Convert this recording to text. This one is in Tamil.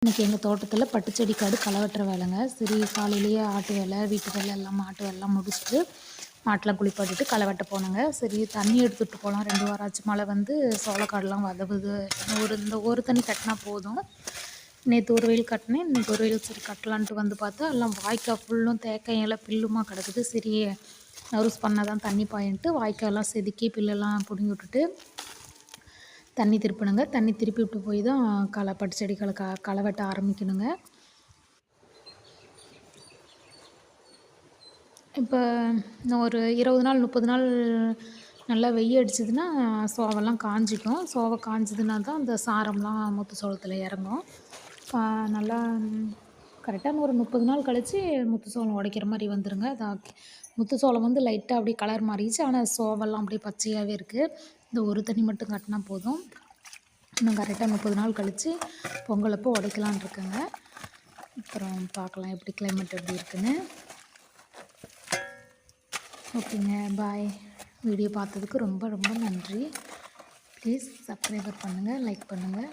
இன்றைக்கி எங்கள் தோட்டத்தில் பட்டுச்செடி காடு களை வெட்டுற வேலைங்க. சரி காலையிலேயே ஆட்டு வேலை, வீட்டு வேலை எல்லாம் மாட்டு வேலைலாம் முடிச்சுட்டு மாட்டெலாம் குளிப்பாட்டிட்டு களை வெட்ட போனேங்க. சரி தண்ணி எடுத்துகிட்டு போகலாம், 2 வாரம் ஆச்சு மழை வந்து சோளக்காடெலாம் வதவுது. இந்த ஒரு தண்ணி கட்டினா போதும். நேற்று ஒரு வெயில் கட்டினேன், இன்றைக்கி ஒரு வெயில் சரி கட்டலான்ட்டு வந்து பார்த்தா எல்லாம் வாய்க்கால் ஃபுல்லும் தேக்கம் இலை புல்லுமா கிடக்குது. சரி நறுஸ் பண்ணால் தான் தண்ணி பாயின்ட்டு வாய்க்காலெலாம் செதுக்கி புல்லெல்லாம் பிடுங்கி விட்டுட்டு தண்ணி திருப்பணுங்க. தண்ணி திருப்பி விட்டு போய் தான் பட்டு செடிகளை களை வெட்ட ஆரம்பிக்கணுங்க. இப்போ இன்னும் ஒரு 20 நாள் 30 நாள் நல்லா வெய்ய அடிச்சதுன்னா சோவெல்லாம் காஞ்சிக்கும். சோவை காஞ்சதுன்னா தான் அந்த சாரம்லாம் முத்து சோளத்தில் இறங்கும். நல்லா கரெக்டாக ஒரு 30 நாள் கழித்து முத்து சோளம் உடைக்கிற மாதிரி வந்துடுங்க. முத்து சோளம் வந்து லைட்டாக அப்படியே கலர் மாறிடுச்சு, ஆனால் சோவெல்லாம் அப்படியே பச்சையாகவே இருக்குது. இந்த ஒரு தண்ணி மட்டும் கட்டினா போதும். இன்னும் கரெக்டாக 30 நாள் கழித்து பொங்கல் அப்போ உடைக்கலான் இருக்கேங்க. அப்புறம் பார்க்கலாம் எப்படி கிளைமேட் எப்படி இருக்குன்னு. ஓகேங்க, பாய். வீடியோ பார்த்ததுக்கு ரொம்ப ரொம்ப நன்றி. ப்ளீஸ் சப்ஸ்கிரைபர் பண்ணுங்கள், லைக் பண்ணுங்கள்.